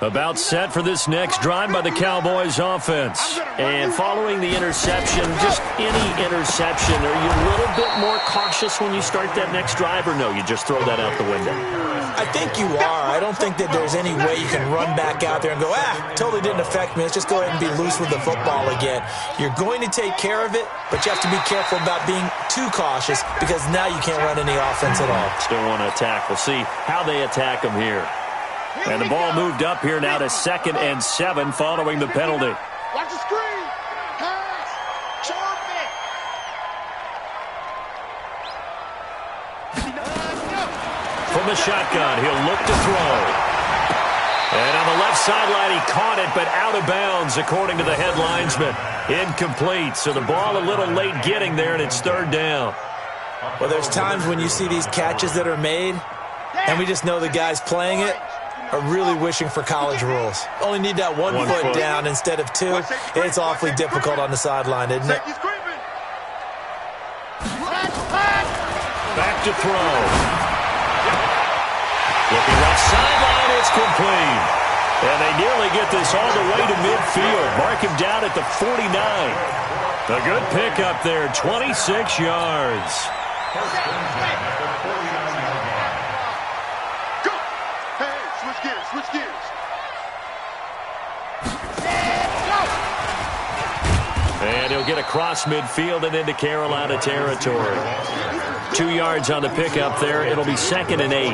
About set for this next drive by the Cowboys offense. And following the interception, just any interception, are you a little bit more cautious when you start that next drive, or no, you just throw that out the window? I think you are. I don't think that there's any way you can run back out there and go, totally didn't affect me. Let's just go ahead and be loose with the football again. You're going to take care of it, but you have to be careful about being too cautious because now you can't run any offense at all. Still want to attack. We'll see how they attack them here. And the ball moved up here now to 2nd and 7 following the penalty. Watch the screen. Pass. Charm it. From the shotgun, he'll look to throw. And on the left sideline, he caught it, but out of bounds, according to the head linesman. Incomplete, so the ball a little late getting there, and it's 3rd down. Well, there's times when you see these catches that are made, and we just know the guys playing it are really wishing for college rules. Only need that one foot down instead of 2. It's awfully difficult on the sideline, isn't it? Back to throw. Looking left sideline, it's complete. And they nearly get this all the way to midfield. Mark him down at the 49. A good pickup there, 26 yards. Switch gears. And he'll get across midfield and into Carolina territory. 2 yards on the pickup there. It'll be 2nd and 8.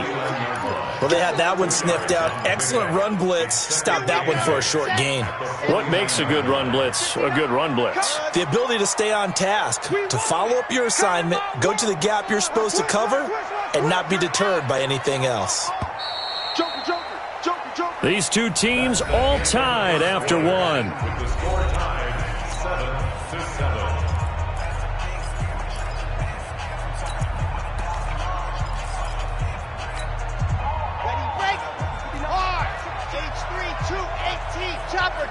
Well, they had that one sniffed out. Excellent run blitz. Stopped that one for a short gain. What makes a good run blitz a good run blitz? The ability to stay on task, to follow up your assignment, go to the gap you're supposed to cover, and not be deterred by anything else. These two teams all tied after one.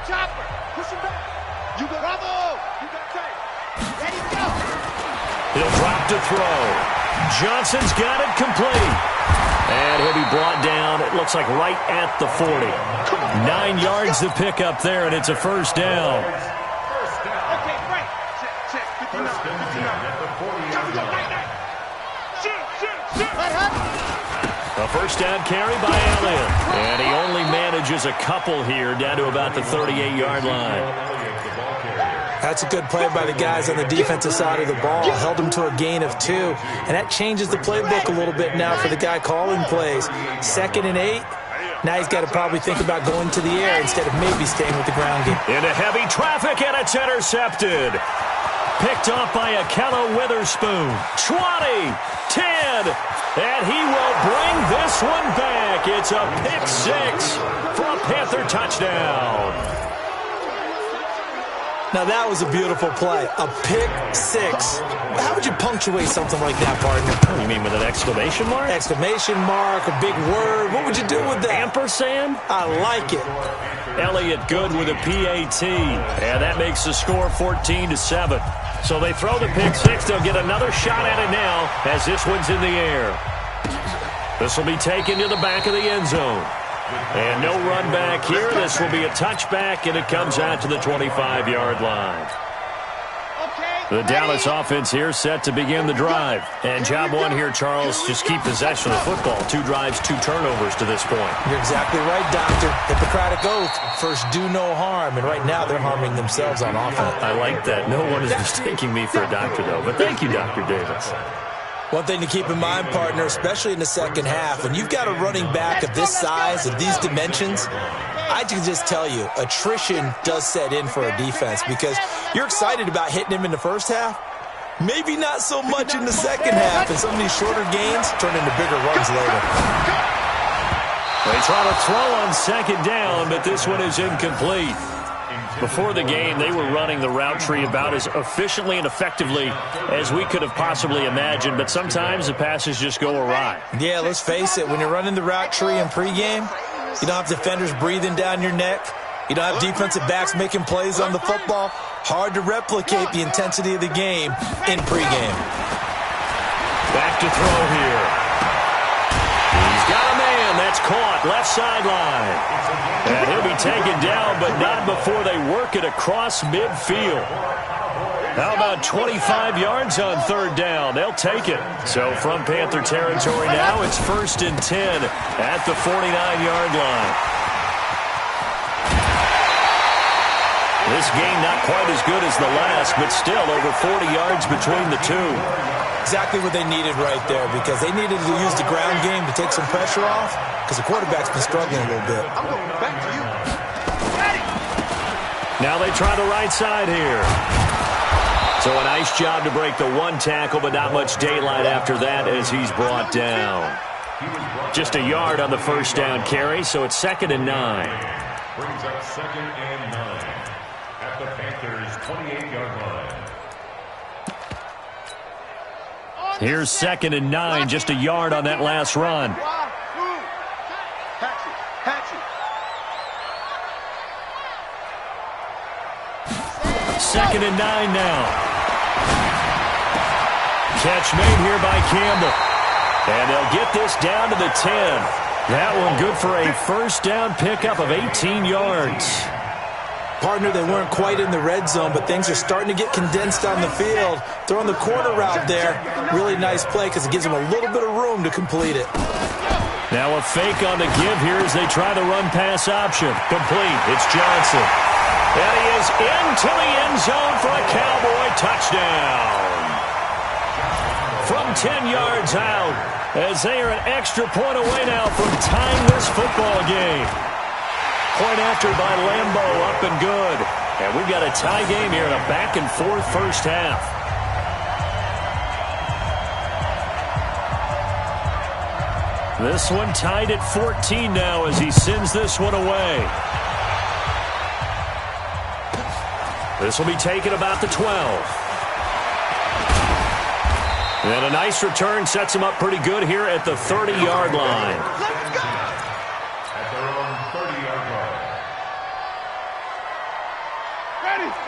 Chopper. Push him back. You got Bravo. You got tape. Ready, go. He'll drop to throw. Johnson's got it complete. And he'll be brought down, it looks like right at the 40. 9 yards to pick up there, and it's a 1st down. Okay, right. Check. 59. A 1st down carry by Elliott. And he only manages a couple here down to about the 38-yard line. That's a good play by the guys on the defensive side of the ball. Held them to a gain of 2. And that changes the playbook a little bit now for the guy calling plays. 2nd and 8. Now he's got to probably think about going to the air instead of maybe staying with the ground game. Into heavy traffic, and it's intercepted. Picked off by Akello Witherspoon. 20, 10, and he will bring this one back. It's a pick 6 for a Panther touchdown. Now that was a beautiful play. A pick 6. How would you punctuate something like that, partner? You mean with an exclamation mark? Exclamation mark, a big word. What would you do with that? Ampersand? I like it. Elliott good with a PAT. And that makes the score 14-7. So they throw the pick 6. They'll get another shot at it now as this one's in the air. This will be taken to the back of the end zone. And no run back here. This will be a touchback, and it comes out to the 25-yard line. The Dallas offense here set to begin the drive. And job one here, Charles, just keep possession of the football. 2 drives, 2 turnovers to this point. You're exactly right, Doctor. Hippocratic oath. First, do no harm. And right now, they're harming themselves on offense. I like that. No one is mistaking me for a doctor, though. But thank you, Dr. Davis. One thing to keep in mind, partner, especially in the second half, when you've got a running back of this size, of these dimensions, I can just tell you, attrition does set in for a defense because you're excited about hitting him in the first half. Maybe not so much in the second half, and some of these shorter gains turn into bigger runs later. They try to throw on 2nd down, but this one is incomplete. Before the game, they were running the route tree about as efficiently and effectively as we could have possibly imagined, but sometimes the passes just go awry. Yeah, let's face it. When you're running the route tree in pregame, you don't have defenders breathing down your neck. You don't have defensive backs making plays on the football. Hard to replicate the intensity of the game in pregame. Back to throw here. He's got a man. that's caught. Left sideline. And he'll be taken down, but not before they work it across midfield. How about 25 yards on third down? They'll take it. So from Panther territory now, it's 1st and 10 at the 49-yard line. This game not quite as good as the last, but still over 40 yards between the two. Exactly what they needed right there, because they needed to use the ground game to take some pressure off, because the quarterback's been struggling a little bit. I'm going back to you. Now they try the right side here. So a nice job to break the one tackle, but not much daylight after that as he's brought down. Just a yard on the first down carry, so it's 2nd and 9. Brings up 2nd and 9 at the Panthers' 28-yard line. Here's 2nd and 9, just a yard on that last run. Second and 9 now. Catch made here by Campbell. And they'll get this down to the 10. That one good for a first down pickup of 18 yards. Partner, they weren't quite in the red zone, but things are starting to get condensed on the field. Throwing the corner route there. Really nice play because it gives them a little bit of room to complete it. Now a fake on the give here as they try the run-pass option. Complete. It's Johnson. And he is into the end zone for a Cowboy touchdown. From 10 yards out, as they are an extra point away now from tying this football game. Point after by Lambeau, up and good. And we've got a tie game here in a back-and-forth first half. This one tied at 14 now as he sends this one away. This will be taken about the 12. And a nice return sets him up pretty good here at the 30-yard line. Let's go! At their own 30-yard line.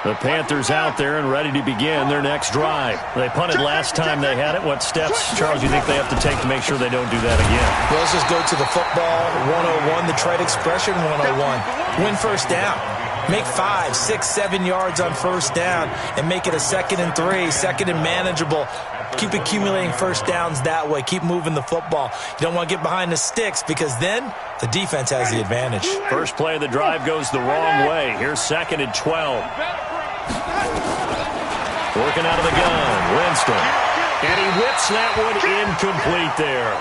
The Panthers out there and ready to begin their next drive. They punted last time they had it. What steps, Charles, do you think they have to take to make sure they don't do that again? Well, let's just go to the football 101, the trade expression 101. Win first down. Make 5, 6, 7 yards on first down and make it a 2nd and 3, 2nd and manageable. Keep accumulating first downs that way. Keep moving the football. You don't want to get behind the sticks because then the defense has the advantage. First play of the drive goes the wrong way. Here's 2nd and 12. Working out of the gun, Winston. And he whips that one incomplete there.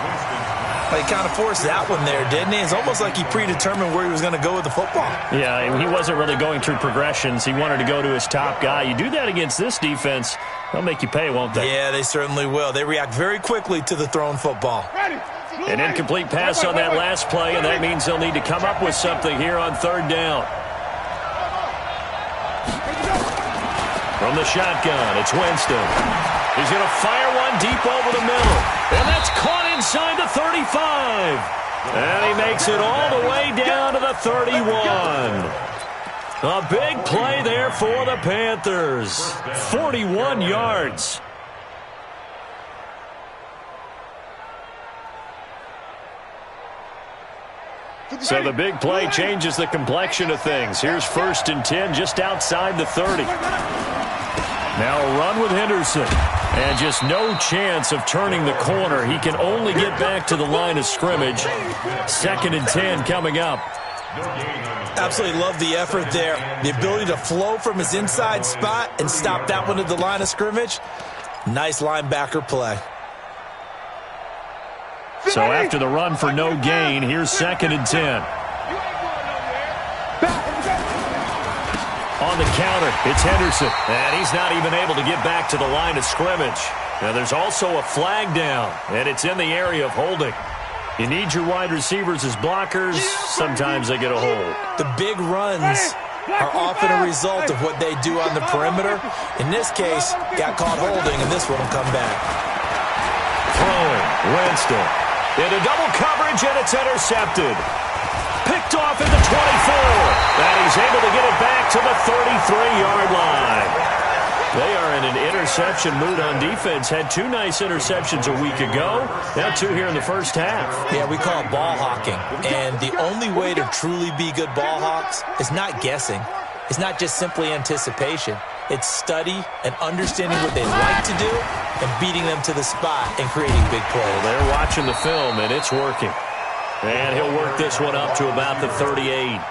He kind of forced that one there, didn't he? It's almost like he predetermined where he was going to go with the football. Yeah, he wasn't really going through progressions. He wanted to go to his top guy. You do that against this defense, they'll make you pay, won't they? Yeah, they certainly will. They react very quickly to the thrown football. An incomplete pass on that last play, and that means they'll need to come up with something here on third down. From the shotgun, it's Winston. He's going to fire one deep over the middle. And that's caught inside the 35. And he makes it all the way down to the 31. A big play there for the Panthers. 41 yards. So the big play changes the complexion of things. Here's 1st and 10 just outside the 30. Now a run with Henderson. And just no chance of turning the corner. He can only get back to the line of scrimmage. 2nd and 10 coming up. Absolutely love the effort there. The ability to flow from his inside spot and stop that one at the line of scrimmage. Nice linebacker play. So after the run for no gain, here's 2nd and 10. On the counter, it's Henderson. And he's not even able to get back to the line of scrimmage. Now there's also a flag down, and it's in the area of holding. You need your wide receivers as blockers. Sometimes they get a hold. The big runs are often a result of what they do on the perimeter. In this case, got caught holding, and this one will come back. Throwing, Winston. Into double coverage, and it's intercepted. Picked off at the 24. And he's able to get it back to the 33-yard line. They are in an interception mood on defense. Had 2 nice interceptions a week ago. Now 2 here in the first half. Yeah, we call it ball hawking. And the only way to truly be good ball hawks is not guessing. It's not just simply anticipation. It's study and understanding what they like to do and beating them to the spot and creating big plays. Well, they're watching the film, and it's working. And he'll work this one up to about the 38.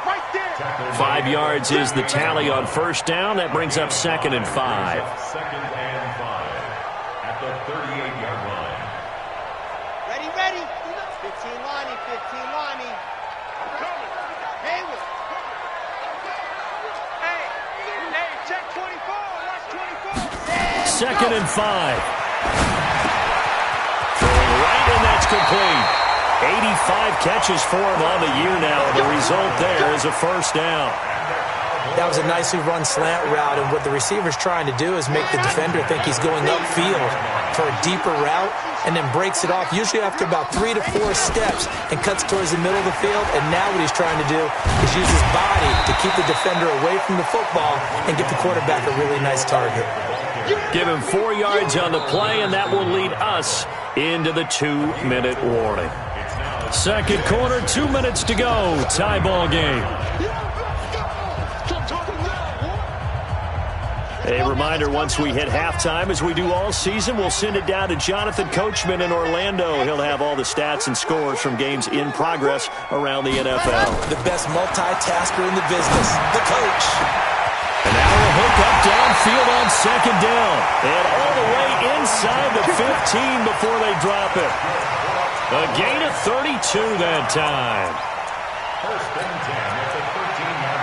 5 yards is the tally on first down. That brings up 2nd and 5. 2nd and 5 at the 38-yard line. Ready. 15 lining, 15 lining. Hayward. Hey, check 24. Watch 24. 2nd and 5. Throwing right, and that's complete. 85 catches for him on the year now, and the result there is a first down. That was a nicely run slant route, and what the receiver's trying to do is make the defender think he's going upfield for a deeper route, and then breaks it off, usually after about 3 to 4 steps, and cuts towards the middle of the field. And now what he's trying to do is use his body to keep the defender away from the football and get the quarterback a really nice target. Give him 4 yards on the play, and that will lead us into the 2-minute warning. Second quarter, 2 minutes to go. Tie ball game. A reminder, once we hit halftime, as we do all season, we'll send it down to Jonathan Coachman in Orlando. He'll have all the stats and scores from games in progress around the NFL. The best multitasker in the business, the coach. And now a hook up downfield on 2nd down. And all the way inside the 15 before they drop it. A gain of 32 that time. First and 10 at the 13-yard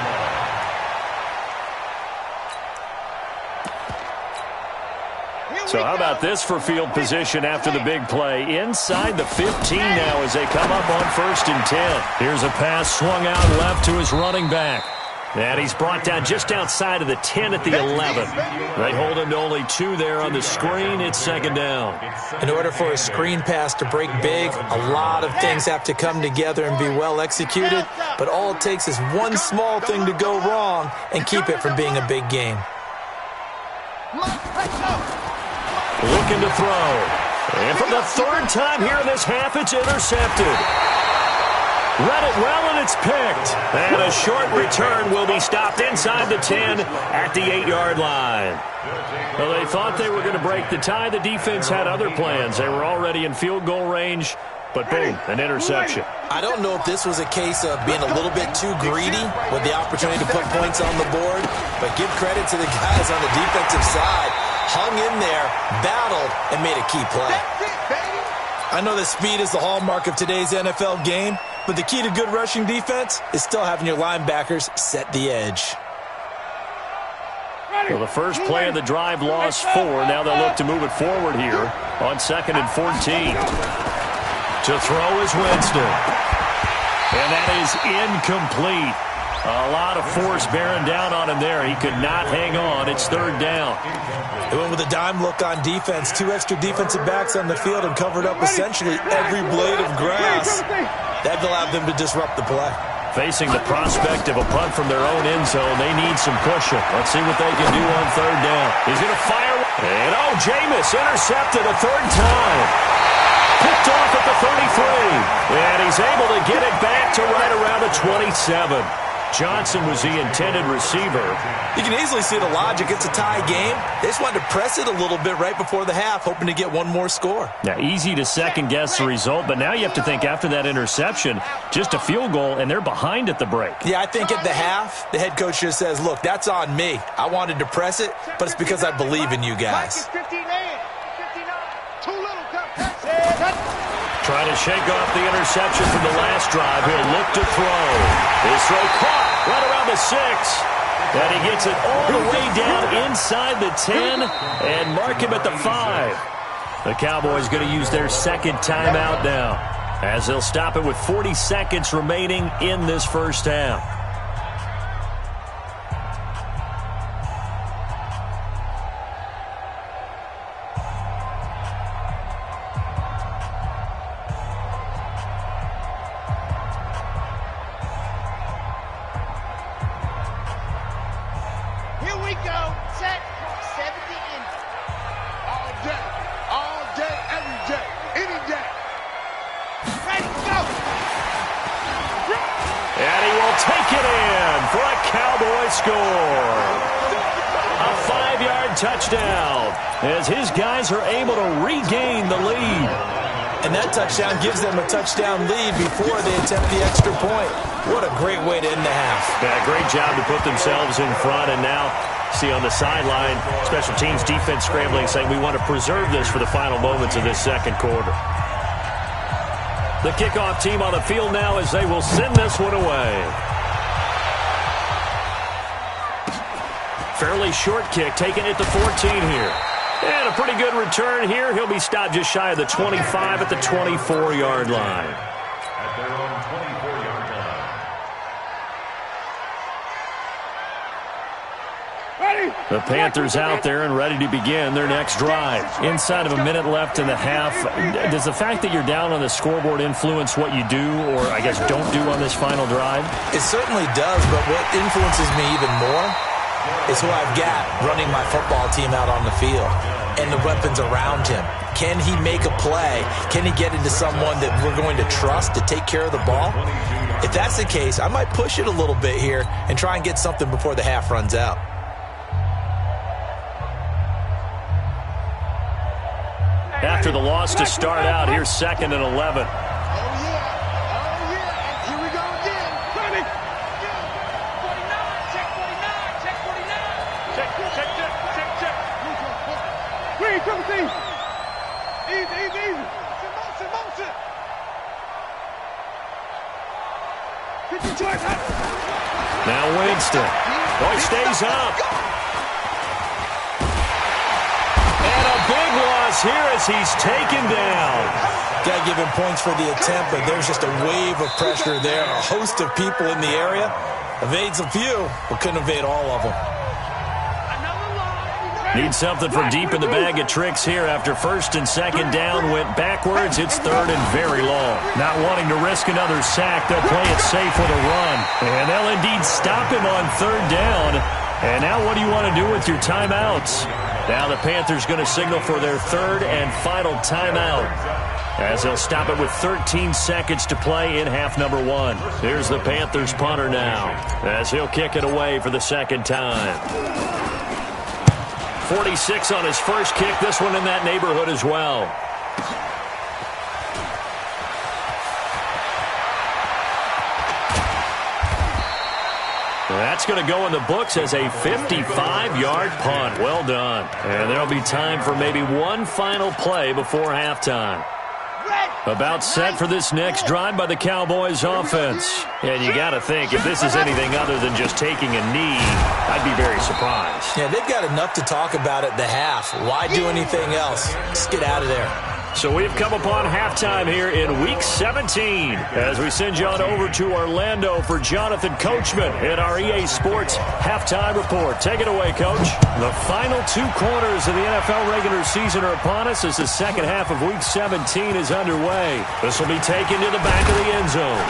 line. So how about this for field position after the big play? Inside the 15 now as they come up on 1st and 10. Here's a pass swung out left to his running back. And he's brought down just outside of the 10 at the 11. They hold him to only 2 there on the screen. It's 2nd down. In order for a screen pass to break big, a lot of things have to come together and be well executed. But all it takes is one small thing to go wrong and keep it from being a big game. Looking to throw. And for the 3rd time here in this half, it's intercepted. Read it well, and it's picked. And a short return will be stopped inside the 10 at the 8-yard line. Well, they thought they were going to break the tie. The defense had other plans. They were already in field goal range, but boom, an interception. I don't know if this was a case of being a little bit too greedy with the opportunity to put points on the board, but give credit to the guys on the defensive side. Hung in there, battled, and made a key play. I know that speed is the hallmark of today's NFL game, but the key to good rushing defense is still having your linebackers set the edge. Well, the first play of the drive lost 4. Now they'll look to move it forward here on 2nd and 14. To throw is Winston. And that is incomplete. A lot of force bearing down on him there. He could not hang on. It's 3rd down. They went with a dime look on defense. 2 extra defensive backs on the field and covered up essentially every blade of grass. That allowed them to disrupt the play. Facing the prospect of a punt from their own end zone, they need some cushion. Let's see what they can do on 3rd down. He's going to fire. And, Jameis intercepted a 3rd time. Picked off at the 33. And he's able to get it back to right around the 27. Johnson was the intended receiver. You can easily see the logic. It's a tie game. They just wanted to press it a little bit right before the half, hoping to get one more score. Now, easy to second-guess the result, but now you have to think after that interception, just a field goal, and they're behind at the break. Yeah, I think at the half, the head coach just says, look, that's on me. I wanted to press it, but it's because I believe in you guys. Trying to shake off the interception from the last drive. He'll look to throw. His throw caught right around the 6. And he gets it all the way down inside the 10 and mark him at the 5. The Cowboys going to use their 2nd timeout now as they'll stop it with 40 seconds remaining in this first half. Here we go. Set. 70 it in for a Cowboy score. A 5-yard touchdown as his guys are able to regain the lead. And that touchdown gives them a touchdown lead before they attempt the extra point. What a great way to end the half. Yeah, great job to put themselves in front. And now, see on the sideline, special teams defense scrambling, saying we want to preserve this for the final moments of this second quarter. The kickoff team on the field now as they will send this one away. Fairly short kick, taking it to 14 here. And a pretty good return here. He'll be stopped just shy of the 25 at the 24-yard line. At their own 24-yard line. The Panthers out there and ready to begin their next drive. Inside of a minute left in the half, does the fact that you're down on the scoreboard influence what you do, or I guess don't do on this final drive? It certainly does, but what influences me even more is who I've got running my football team out on the field and the weapons around him. Can he make a play? Can he get into someone that we're going to trust to take care of the ball? If that's the case, I might push it a little bit here and try and get something before the half runs out. After the loss to start out, here's 2nd and 11. Now Winston. Oh, he stays up. And a big loss here as he's taken down. Got to give him points for the attempt, but there's just a wave of pressure there. A host of people in the area. Evades a few, but couldn't evade all of them. Need something from deep in the bag of tricks here after 1st and 2nd down went backwards. It's 3rd and very long. Not wanting to risk another sack, they'll play it safe with a run. And they'll indeed stop him on 3rd down. And now what do you want to do with your timeouts? Now the Panthers going to signal for their 3rd and final timeout, as they'll stop it with 13 seconds to play in half number 1. Here's the Panthers punter now, as he'll kick it away for the 2nd time. 46 on his first kick. This one in that neighborhood as well. That's going to go in the books as a 55-yard punt. Well done. And there'll be time for maybe one final play before halftime. About set for this next drive by the Cowboys offense. And you got to think, if this is anything other than just taking a knee, I'd be very surprised. Yeah, they've got enough to talk about at the half. Why do anything else? Just get out of there. So we've come upon halftime here in Week 17 as we send you on over to Orlando for Jonathan Coachman in our EA Sports Halftime Report. Take it away, Coach. The final 2 quarters of the NFL regular season are upon us as the second half of Week 17 is underway. This will be taken to the back of the end zone.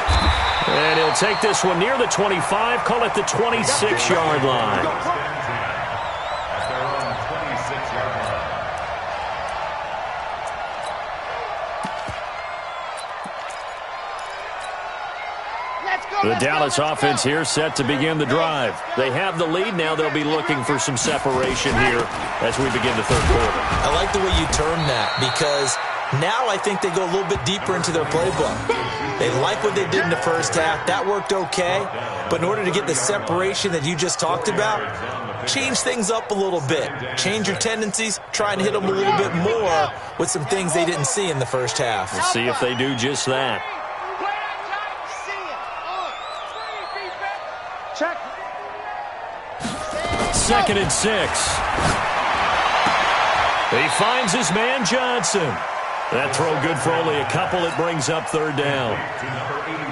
And he'll take this one near the 25, call it the 26-yard line. The Dallas offense here set to begin the drive. They have the lead. Now they'll be looking for some separation here as we begin the 3rd quarter. I like the way you term that, because now I think they go a little bit deeper into their playbook. They like what they did in the first half. That worked okay. But in order to get the separation that you just talked about, change things up a little bit. Change your tendencies. Try and hit them a little bit more with some things they didn't see in the first half. We'll see if they do just that. Check. 2nd and 6. He finds his man Johnson. That throw good for only a couple. It brings up 3rd down. To number 81.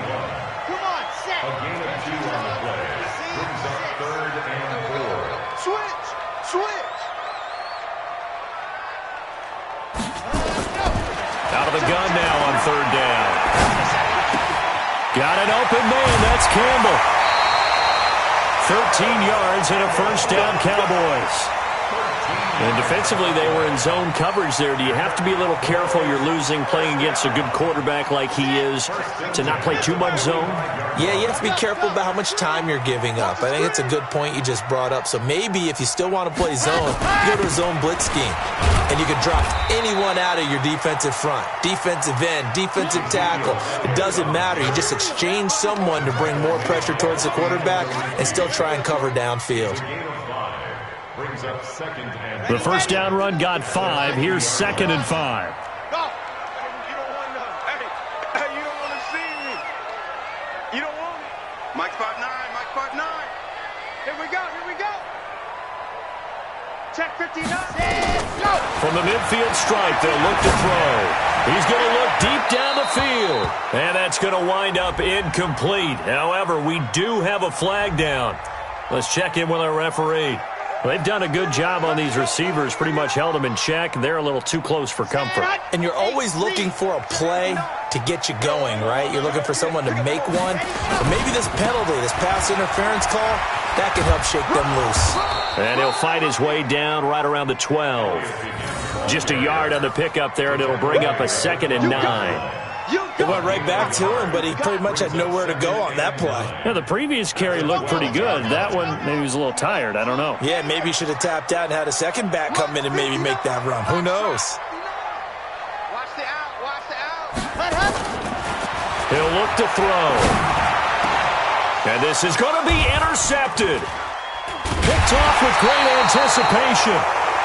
Come on, set. A gain of 2 on the play. Brings up 3rd and 4. Switch. Switch. Out of the gun now on 3rd down. Got an open man. That's Campbell. 13 yards and a 1st down, Cowboys. And defensively, they were in zone coverage there. Do you have to be a little careful? You're losing playing against a good quarterback like he is to not play too much zone? Yeah, you have to be careful about how much time you're giving up. I think it's a good point you just brought up. So maybe if you still want to play zone, you go to a zone blitz scheme. And you can drop anyone out of your defensive front. Defensive end, defensive tackle. It doesn't matter. You just exchange someone to bring more pressure towards the quarterback and still try and cover downfield. The first down run got 5. Here's 2nd and 5. No. You don't want to. Hey, you don't want to see me. You don't want me. Mike 5'9", Mike 5'9". Here we go. Check 59. Go. From the midfield stripe, they'll look to throw. He's going to look deep down the field. And that's going to wind up incomplete. However, we do have a flag down. Let's check in with our referee. They've done a good job on these receivers, pretty much held them in check. They're a little too close for comfort. And you're always looking for a play to get you going, right? You're looking for someone to make one. But maybe this penalty, this pass interference call, that can help shake them loose. And he'll fight his way down right around the 12. Just a yard on the pickup there, and it'll bring up a 2nd and 9. It went right back to him, but he pretty much had nowhere to go on that play. Yeah, the previous carry looked pretty good. That one, maybe he was a little tired. I don't know. Yeah, maybe he should have tapped out and had a second back come in and maybe make that run. Who knows? Watch the out. He'll look to throw. And this is going to be intercepted. Picked off with great anticipation.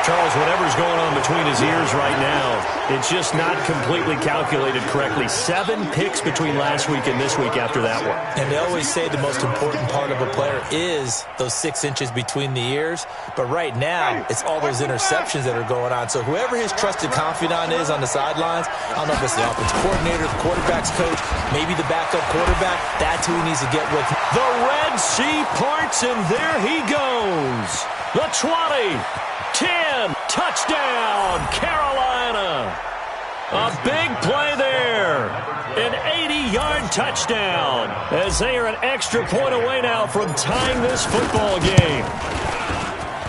Charles, whatever's going on between his ears right now, it's just not completely calculated correctly. 7 picks between last week and this week after that one. And they always say the most important part of a player is those 6 inches between the ears. But right now, it's all those interceptions that are going on. So whoever his trusted confidant is on the sidelines, I don't know if it's the offensive coordinator, the quarterback's coach, maybe the backup quarterback, that's who he needs to get with. The Red Sea parts, and there he goes. The 20. 10, touchdown, Carolina. A big play there. An 80-yard touchdown as they are an extra point away now from tying this football game.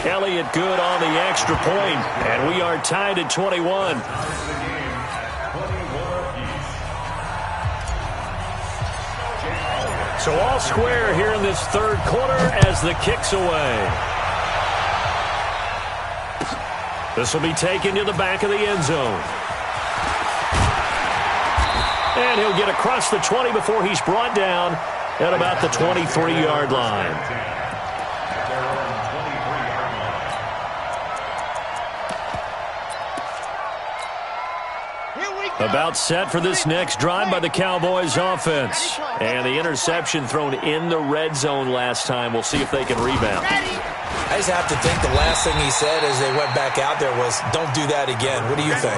Elliott good on the extra point, and we are tied at 21. So all square here in this third quarter as the kick's away. This will be taken to the back of the end zone. And he'll get across the 20 before he's brought down at about the 23-yard line. About set for this next drive by the Cowboys offense. And the interception thrown in the red zone last time. We'll see if they can rebound. I just have to think the last thing he said as they went back out there was, don't do that again. What do you think?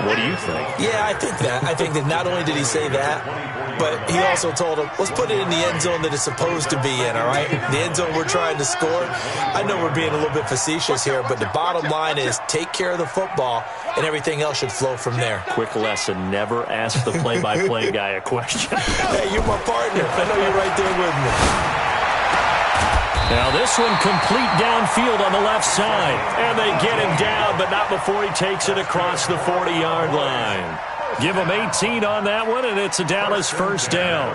What do you think? Yeah, I think that. I think that not only did he say that, but he also told him, let's put it in the end zone that it's supposed to be in, all right? The end zone we're trying to score. I know we're being a little bit facetious here, but the bottom line is take care of the football, and everything else should flow from there. Quick lesson, never ask the play-by-play guy a question. Hey, you're my partner. I know you're right there with me. Now this one complete downfield on the left side. And they get him down, but not before he takes it across the 40-yard line. Give him 18 on that one, and it's a Dallas first down.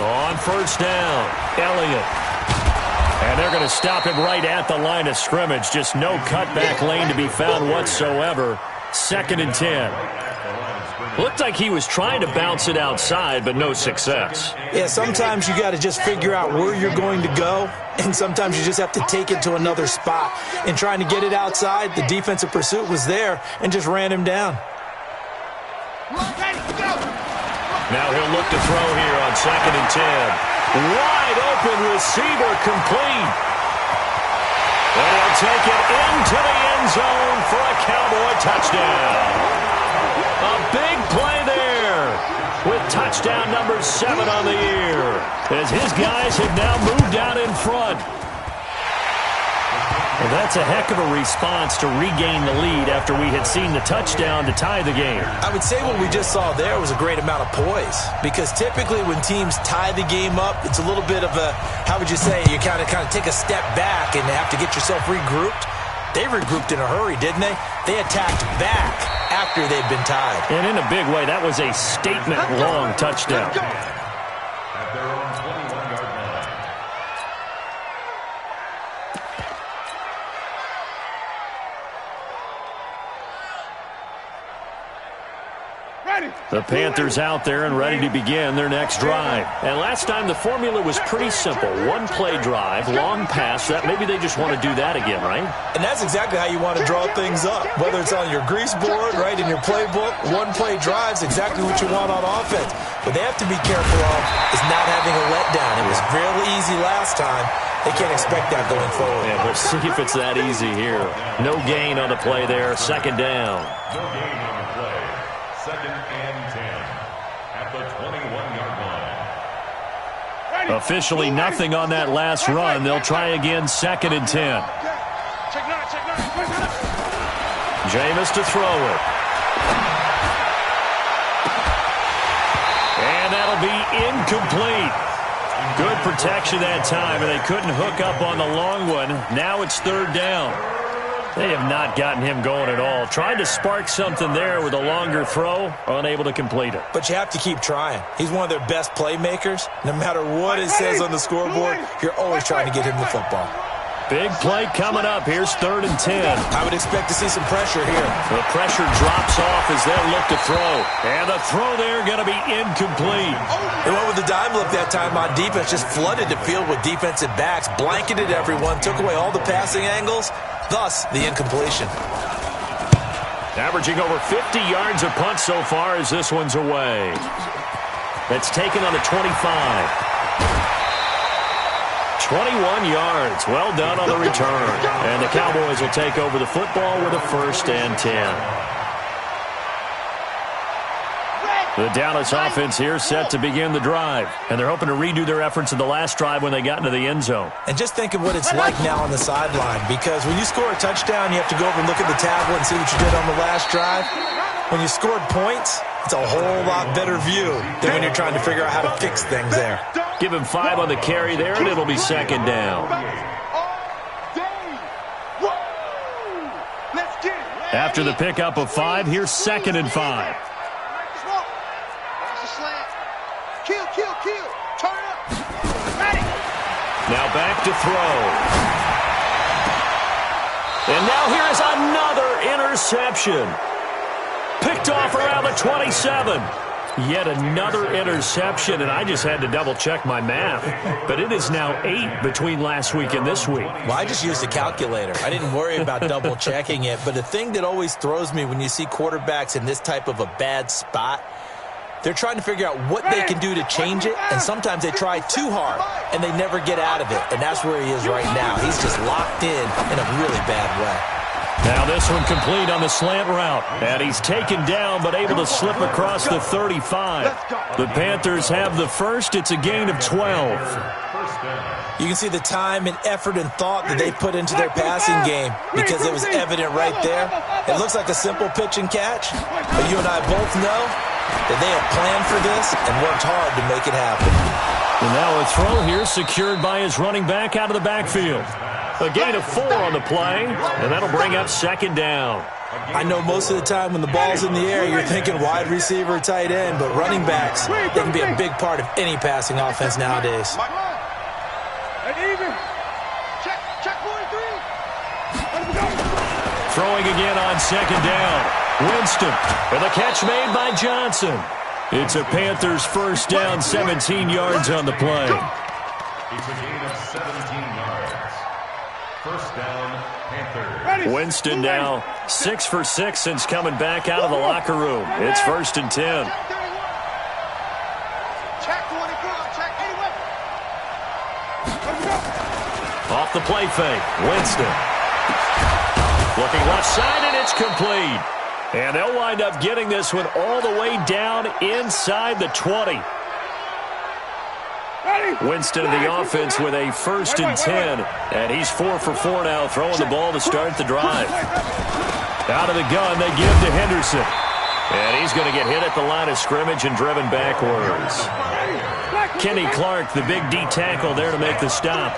On first down, Elliott. And they're going to stop him right at the line of scrimmage. Just no cutback lane to be found whatsoever. 2nd and 10. Looked like he was trying to bounce it outside, but no success. Yeah, sometimes you got to just figure out where you're going to go, and sometimes you just have to take it to another spot. And trying to get it outside, the defensive pursuit was there and just ran him down. Now he'll look to throw here on 2nd and 10. Wide open receiver complete. And he'll take it into the end zone for a Cowboy touchdown. A big play there with touchdown number 7 on the year as his guys have now moved out in front. Well, that's a heck of a response to regain the lead after we had seen the touchdown to tie the game. I would say what we just saw there was a great amount of poise, because typically when teams tie the game up, it's a little bit of a, how would you say, you kind of take a step back and have to get yourself regrouped. They regrouped in a hurry, didn't they? They attacked back after they'd been tied. And in a big way, that was a statement-long touchdown. At their own 21-yard line. The Panthers out there and ready to begin their next drive. And last time the formula was pretty simple. One-play drive, long pass. That maybe they just want to do that again, right? And that's exactly how you want to draw things up. Whether it's on your grease board, right, in your playbook, one-play drive's exactly what you want on offense. What they have to be careful of is not having a letdown. It was really easy last time. They can't expect that going forward. Yeah, but see if it's that easy here. No gain on the play there. Second down. No gain on the play. Second and 10 at the 21-yard line. Officially nothing on that last run. They'll try again, second and 10. Jameis to throw it. And that'll be incomplete. Good protection that time, and they couldn't hook up on the long one. Now it's third down. They have not gotten him going at all. Tried to spark something there with a longer throw, unable to complete it. But you have to keep trying. He's one of their best playmakers. No matter what it says on the scoreboard, you're always trying to get him the football. Big play coming up. Here's third and 10. I would expect to see some pressure here. The pressure drops off as they'll look to throw. And the throw there going to be incomplete. They went with the dime look that time on defense, just flooded the field with defensive backs, blanketed everyone, took away all the passing angles, thus the incompletion. Averaging over 50 yards a punt so far as this one's away. That's taken on the 25. 21 yards. Well done on the return. And the Cowboys will take over the football with a first and 10. The Dallas offense here set to begin the drive. And they're hoping to redo their efforts in the last drive when they got into the end zone. And just think of what it's like now on the sideline, because when you score a touchdown, you have to go over and look at the tablet and see what you did on the last drive. When you scored points, it's a whole lot better view than when you're trying to figure out how to fix things there. Give him 5 on the carry there, and it'll be second down. After the pickup of 5, here's second and 5. Now back to throw. And now here is another interception. Picked off around the 27. Yet another interception, and I just had to double-check my math. But it is now 8 between last week and this week. Well, I just used a calculator. I didn't worry about double-checking it. But the thing that always throws me when you see quarterbacks in this type of a bad spot, they're trying to figure out what they can do to change it, and sometimes they try too hard, and they never get out of it. And that's where he is right now. He's just locked in a really bad way. Now this one complete on the slant route. And he's taken down but able to slip across the 35. The Panthers have the first. It's a gain of 12. You can see the time and effort and thought that they put into their passing game, because it was evident right there. It looks like a simple pitch and catch, but you and I both know that they have planned for this and worked hard to make it happen. And now a throw here secured by his running back out of the backfield. A gain of 4 on the play, and that'll bring up second down. I know most of the time when the ball's in the air, you're thinking wide receiver, tight end, but running backs, they can be a big part of any passing offense nowadays. Throwing again on second down. Winston, and the catch made by Johnson. It's a Panthers first down, 17 yards on the play. It's a gain of 17 yards. First down, Panthers. Winston now 6 for 6 since coming back out of the locker room. It's first and 10. Off the play fake, Winston. Looking left side, and it's complete. And they'll wind up getting this one all the way down inside the 20. Winston of the offense with a 1st and 10. And he's 4 for 4 now, throwing the ball to start the drive. Out of the gun, they give to Henderson. And he's going to get hit at the line of scrimmage and driven backwards. Kenny Clark, the big D tackle there to make the stop.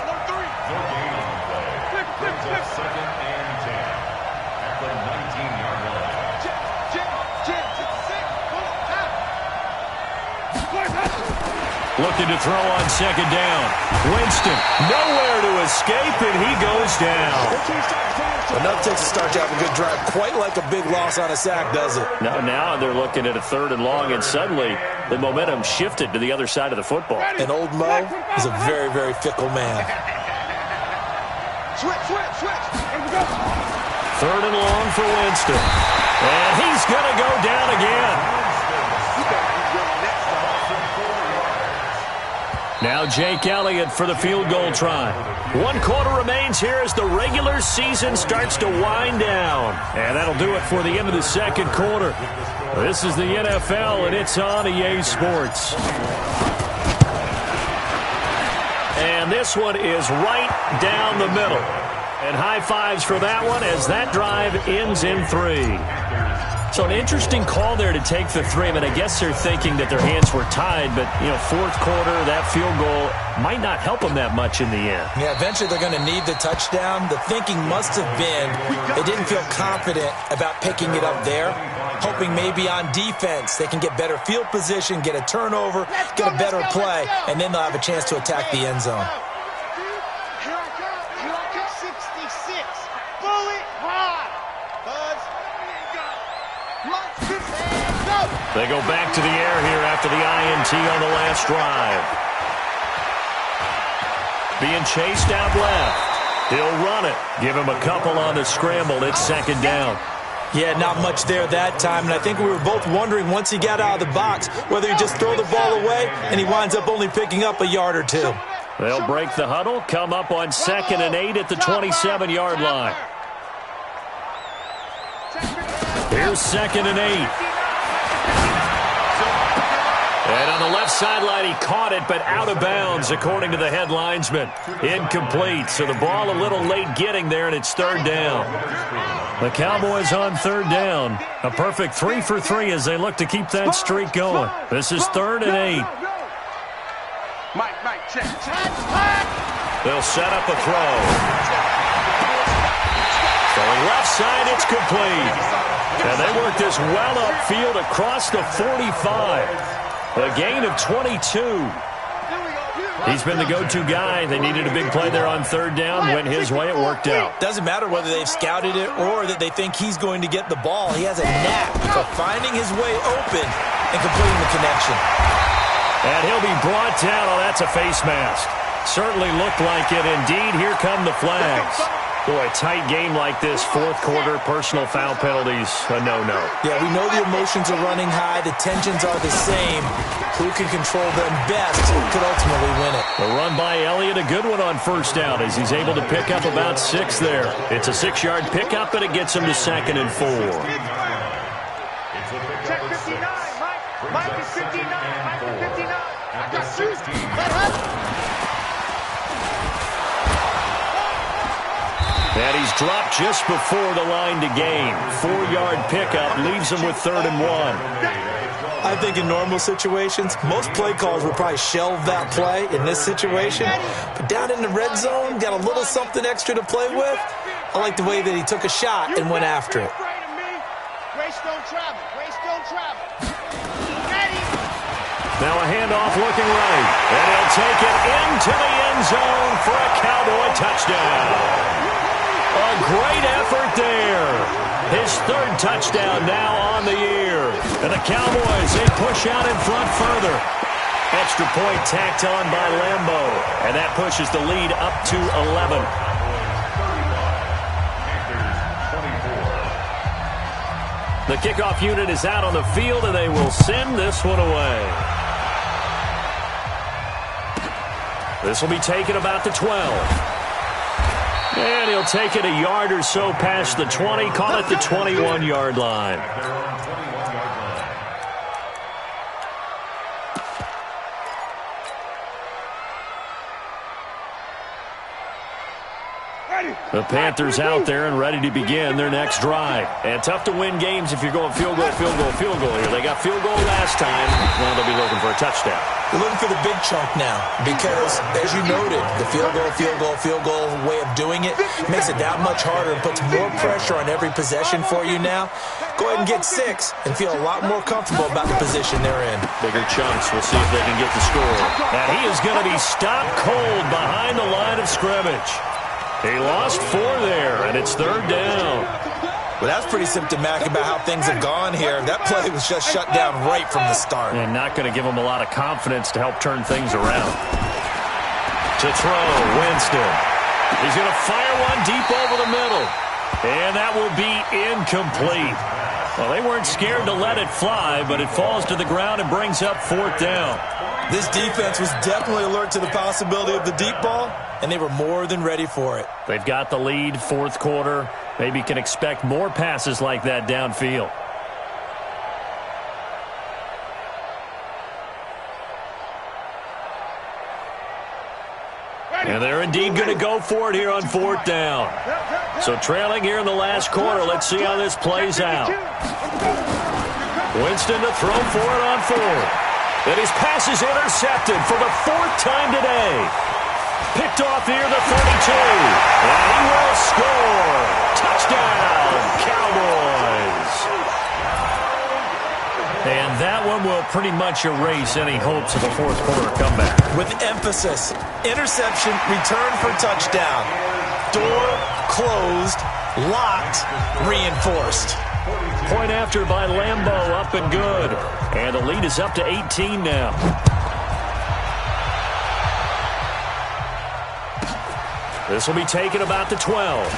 Looking to throw on 2nd down. Winston, nowhere to escape, and he goes down. Enough takes to start to have a good drive. Quite like a big loss on a sack, does it? Now they're looking at a 3rd and long, and suddenly the momentum shifted to the other side of the football. And old Mo is a very, very fickle man. Switch. 3rd and long for Winston. And he's going to go down again. Now Jake Elliott for the field goal try. 1 quarter remains here as the regular season starts to wind down. And that'll do it for the end of the 2nd quarter. This is the NFL, and it's on EA Sports. And this one is right down the middle. And high fives for that one as that drive ends in 3. So an interesting call there to take the 3. I mean, I guess they're thinking that their hands were tied, but, 4th quarter, that field goal might not help them that much in the end. Yeah, eventually they're going to need the touchdown. The thinking must have been they didn't feel confident about picking it up there, hoping maybe on defense they can get better field position, get a turnover, get a better play, and then they'll have a chance to attack the end zone. They go back to the air here after the INT on the last drive. Being chased out left. He'll run it. Give him a couple on the scramble. It's 2nd down. Yeah, not much there that time, and I think we were both wondering once he got out of the box whether he just throw the ball away and he winds up only picking up a yard or 2. They'll break the huddle, come up on 2nd and 8 at the 27-yard line. Here's 2nd and 8. And on the left sideline, he caught it, but out of bounds, according to the head linesman. Incomplete, so the ball a little late getting there, and it's 3rd down. The Cowboys on 3rd down. A perfect 3 for 3 as they look to keep that streak going. This is 3rd and 8. Mike, check. They'll set up a throw. Going left side, it's complete. And they work this well upfield across the 45. A gain of 22. He's been the go-to guy. They needed a big play there on 3rd down. Went his way. It worked out. Doesn't matter whether they've scouted it or that they think he's going to get the ball. He has a knack for finding his way open and completing the connection. And he'll be brought down. Oh, that's a face mask. Certainly looked like it. Indeed, here come the flags. Boy, a tight game like this, 4th quarter, personal foul penalties, a no-no. Yeah, we know the emotions are running high. The tensions are the same. Who can control them best could ultimately win it. The run by Elliott, a good one on 1st down as he's able to pick up about 6 there. It's a 6-yard pickup, and it gets him to 2nd and 4. Check 59, Mike. Mike is 59. Mike is 59. I got 16. And he's dropped just before the line to gain. 4-yard pickup leaves him with 3rd and 1. I think in normal situations, most play calls would probably shelve that play in this situation. But down in the red zone, got a little something extra to play with. I like the way that he took a shot and went after it. Grace don't travel. Now a handoff looking right. And he'll take it into the end zone for a Cowboy touchdown. A great effort there. His 3rd touchdown now on the year. And the Cowboys, they push out in front further. Extra point tacked on by Lambo. And that pushes the lead up to 11. The kickoff unit is out on the field, and they will send this one away. This will be taken about the 12. And he'll take it a yard or so past the 20, call it the 21-yard line. The Panthers out there and ready to begin their next drive. And tough to win games if you're going field goal, field goal, field goal here. They got field goal last time. Now they'll be looking for a touchdown. They're looking for the big chunk now because, as you noted, the field goal way of doing it makes it that much harder and puts more pressure on every possession for you now. Go ahead and get 6 and feel a lot more comfortable about the position they're in. Bigger chunks. We'll see if they can get the score. And he is going to be stopped cold behind the line of scrimmage. He lost 4 there, and it's 3rd down. Well, that's pretty symptomatic about how things have gone here. That play was just shut down right from the start. And not going to give him a lot of confidence to help turn things around. To throw, Winston. He's going to fire one deep over the middle. And that will be incomplete. Well, they weren't scared to let it fly, but it falls to the ground and brings up 4th down. This defense was definitely alert to the possibility of the deep ball, and they were more than ready for it. They've got the lead, 4th quarter. Maybe can expect more passes like that downfield. And they're indeed going to go for it here on 4th down. So trailing here in the last quarter. Let's see how this plays out. Winston to throw for it on 4th. And his pass is intercepted for the 4th time today. Picked off here the 32. And he will score. Touchdown, Cowboys. And that one will pretty much erase any hopes of a 4th quarter comeback. With emphasis, interception, return for touchdown. Door closed, locked, reinforced. Point after by Lambeau, up and good. And the lead is up to 18 now. This will be taken about the 12.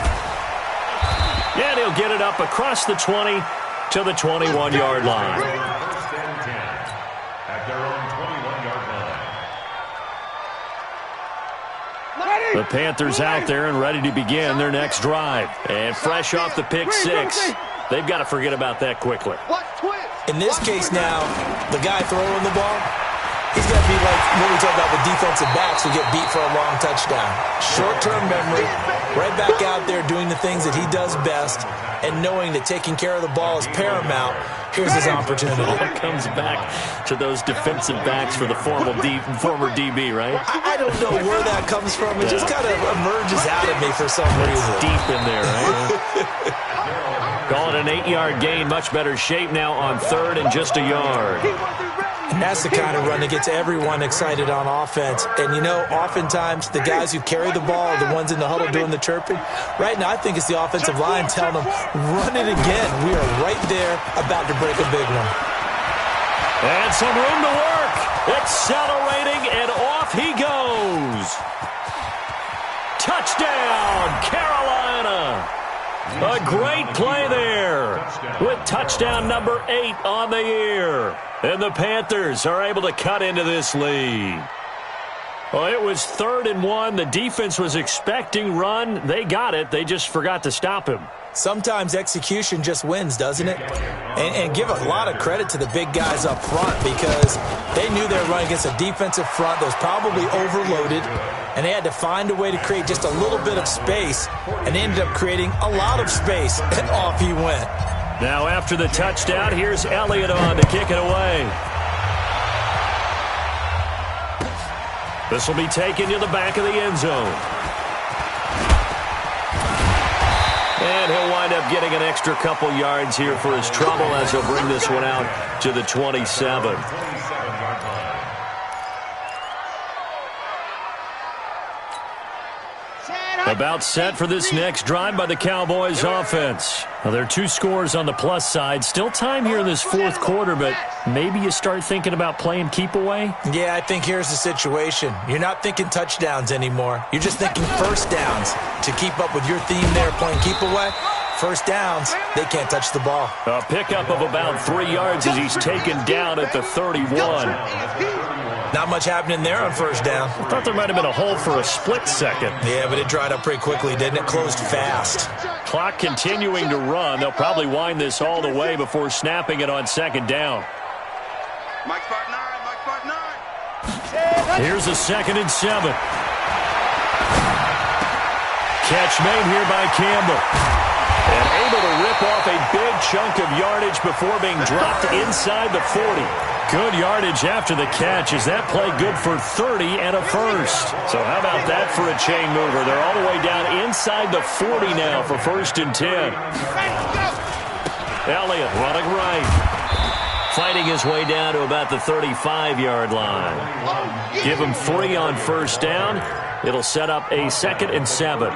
And he'll get it up across the 20 to the 21-yard line. At their own 21-yard line. The Panthers out there and ready to begin their next drive. And fresh off the pick 6. They've got to forget about that quickly. In this case now, the guy throwing the ball, he's got to be like what we talk about with defensive backs who get beat for a long touchdown. Short-term memory, right back out there doing the things that he does best, and knowing that taking care of the ball is paramount. Here's his opportunity. It comes back to those defensive backs for the former DB, right? I don't know where that comes from. It just kind of emerges out of me for some reason. Deep in there, right? Call it an 8-yard gain. Much better shape now on 3rd and just a yard. And that's the kind of run that gets everyone excited on offense. And, you know, oftentimes the guys who carry the ball are the ones in the huddle doing the chirping. Right now, I think it's the offensive line telling them, run it again. We are right there about to break a big one. And some room to work. Accelerating, and off he goes. Touchdown, Carolina. A great play there with touchdown number 8 on the year. And the Panthers are able to cut into this lead. Well, it was 3rd and 1. The defense was expecting run. They got it. They just forgot to stop him. Sometimes execution just wins, doesn't it? And give a lot of credit to the big guys up front because they knew they were running against a defensive front that was probably overloaded, and they had to find a way to create just a little bit of space, and they ended up creating a lot of space, and off he went. Now after the touchdown, here's Elliott on to kick it away. This will be taken to the back of the end zone. And he'll wind up getting an extra couple yards here for his trouble as he'll bring this one out to the 27. About set for this next drive by the Cowboys offense. Now, there are 2 scores on the plus side. Still time here in this 4th quarter, but maybe you start thinking about playing keep away? Yeah, I think here's the situation. You're not thinking touchdowns anymore. You're just thinking first downs. To keep up with your theme there, playing keep away, first downs, they can't touch the ball. A pickup of about 3 yards as he's taken down at the 31. Not much happening there on first down. I thought there might have been a hole for a split second. Yeah, but it dried up pretty quickly, didn't it? Closed fast. Clock continuing to run. They'll probably wind this all the way before snapping it on 2nd down. Mike spot 9, Mike spot 9. Here's a 2nd and 7. catch made here by Campbell. And able to rip off a big chunk of yardage before being dropped inside the 40. Good yardage after the catch. Is that play good for 30 and a first? So how about that for a chain mover? They're all the way down inside the 40 now for 1st and 10. Elliott running right. Fighting his way down to about the 35-yard line. Give him 3 on 1st down. It'll set up a 2nd and 7.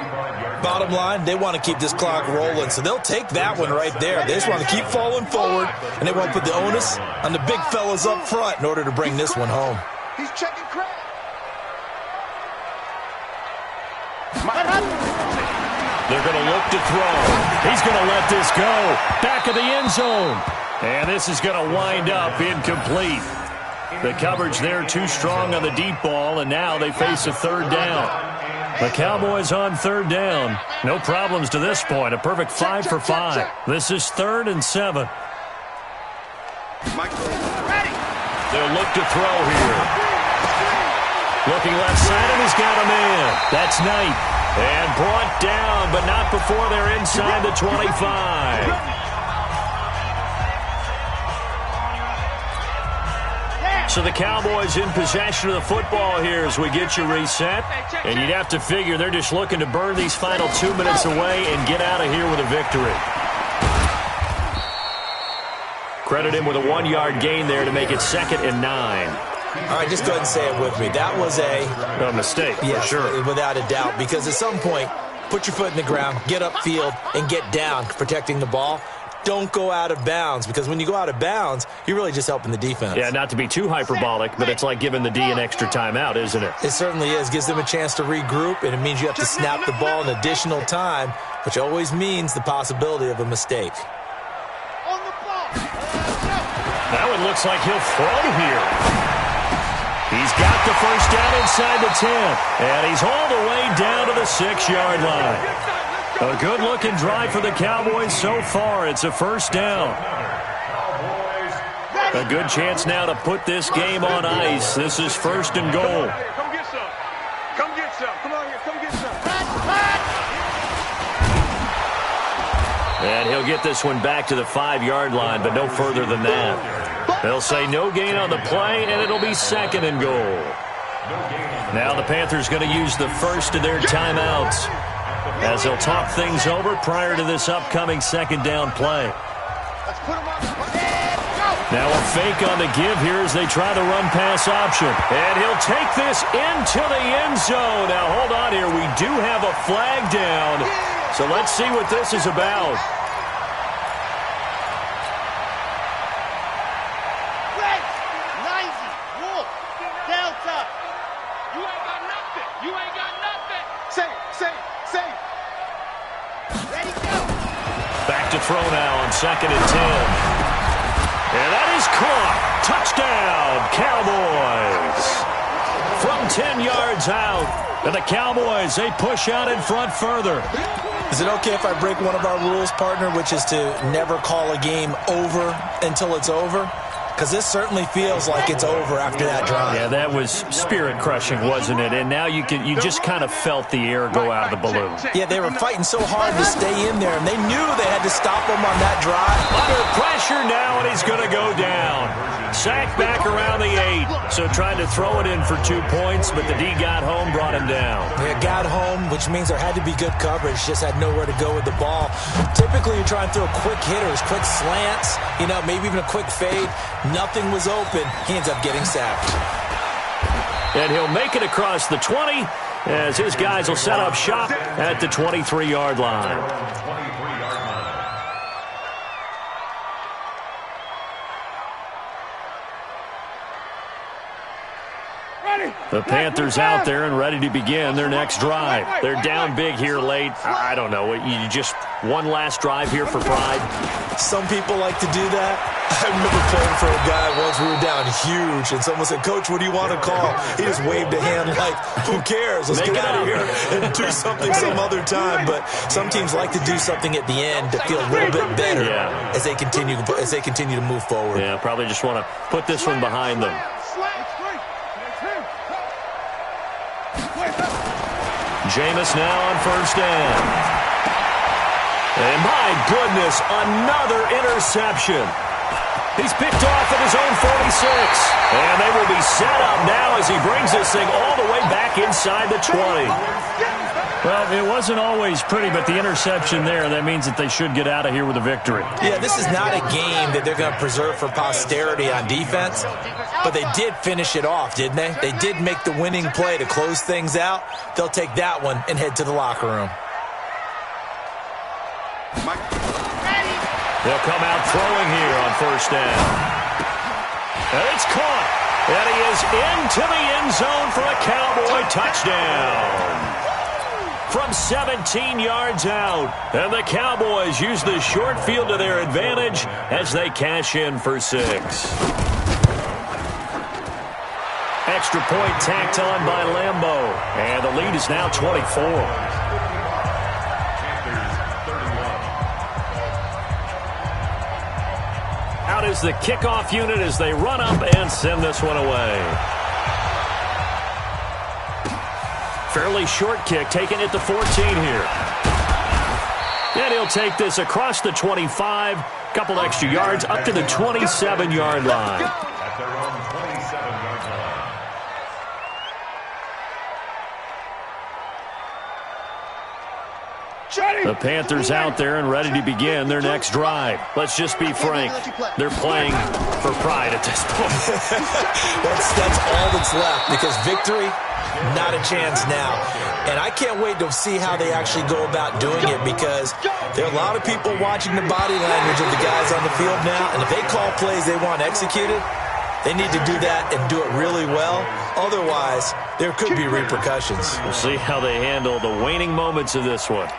Bottom line, they want to keep this clock rolling, so they'll take that one right there. They just want to keep falling forward, and they want to put the onus on the big fellas up front in order to bring this one home. He's checking crap. They're going to look to throw. He's going to let this go. Back of the end zone. And this is going to wind up incomplete. The coverage there too strong on the deep ball, and now they face a 3rd down. The Cowboys on 3rd down. No problems to this point. A perfect 5 for 5. This is 3rd and 7. They'll look to throw here. Looking left side, and he's got a man. That's Knight. And brought down, but not before they're inside the 25. So the Cowboys in possession of the football here as we get you reset. And you'd have to figure they're just looking to burn these final 2 minutes away and get out of here with a victory. Credit him with a 1-yard gain there to make it 2nd and 9. All right, just go ahead and say it with me. That was a mistake, yes, for sure. Without a doubt, because at some point, put your foot in the ground, get upfield, and get down, protecting the ball. Don't go out of bounds, because when you go out of bounds, you're really just helping the defense. Yeah, not to be too hyperbolic, but it's like giving the D an extra timeout, isn't it? It certainly is. Gives them a chance to regroup, and it means you have to snap the ball an additional time, which always means the possibility of a mistake. That one looks like he'll throw here. He's got the 1st down inside the 10, and he's all the way down to the 6-yard line. A good-looking drive for the Cowboys so far. It's a 1st down. A good chance now to put this game on ice. This is 1st and goal. Come get some. Come get some. Come on here. Come get some. And he'll get this one back to the 5-yard line, but no further than that. They'll say no gain on the play, and it'll be 2nd and goal. Now the Panthers going to use the first of their timeouts as they'll talk things over prior to this upcoming 2nd down play. Now a fake on the give here as they try the run-pass option. And he'll take this into the end zone. Now hold on here. We do have a flag down. So let's see what this is about. Back to throw now on 2nd and 10. And that is caught. Touchdown, Cowboys. From 10 yards out. And the Cowboys, they push out in front further. Is it okay if I break one of our rules, partner, which is to never call a game over until it's over? Because this certainly feels like it's over after that drive. Yeah, that was spirit-crushing, wasn't it? And now you just kind of felt the air go out of the balloon. Yeah, they were fighting so hard to stay in there, and they knew they had to stop them on that drive. Under pressure now, and he's going to go down. Sacked back around the 8. So tried to throw it in for 2 points, but the D got home, brought him down. Yeah, got home, which means there had to be good coverage. Just had nowhere to go with the ball. Typically, you're trying to throw quick hitters, quick slants, maybe even a quick fade. Nothing was open. He ends up getting sacked. And he'll make it across the 20 as his guys will set up shop at the 23-yard line. The Panthers out there and ready to begin their next drive. They're down big here late. I don't know. You just one last drive here for pride? Some people like to do that. I remember playing for a guy once. We were down huge, and someone said, "Coach, what do you want to call?" He just waved a hand like, "Who cares? Let's get out of here and do something some other time." But some teams like to do something at the end to feel a little bit better as they continue to move forward. Yeah, probably just want to put this one behind them. Jameis now on first down. And my goodness, another interception. He's picked off at his own 46. And they will be set up now as he brings this thing all the way back inside the 20. Well, it wasn't always pretty, but the interception there, that means that they should get out of here with a victory. Yeah, this is not a game that they're going to preserve for posterity on defense, but they did finish it off, didn't they? They did make the winning play to close things out. They'll take that one and head to the locker room. They'll come out throwing here on first down. And it's caught. And he is into the end zone for a Cowboy touchdown. From 17 yards out. And the Cowboys use the short field to their advantage as they cash in for 6. Extra point tacked on by Lambeau. And the lead is now 24. Out is the kickoff unit as they run up and send this one away. Fairly short kick, taking it to 14 here. And he'll take this across the 25, couple extra yards, up to the 27-yard line. At their own 27-yard line. The Panthers out there and ready to begin their next drive. Let's just be frank. They're playing for pride at this point. That's all that's left, because victory, not a chance now. And I can't wait to see how they actually go about doing it, because there are a lot of people watching the body language of the guys on the field now, and if they call plays they want executed, they need to do that and do it really well. Otherwise, there could be repercussions. We'll see how they handle the waning moments of this one.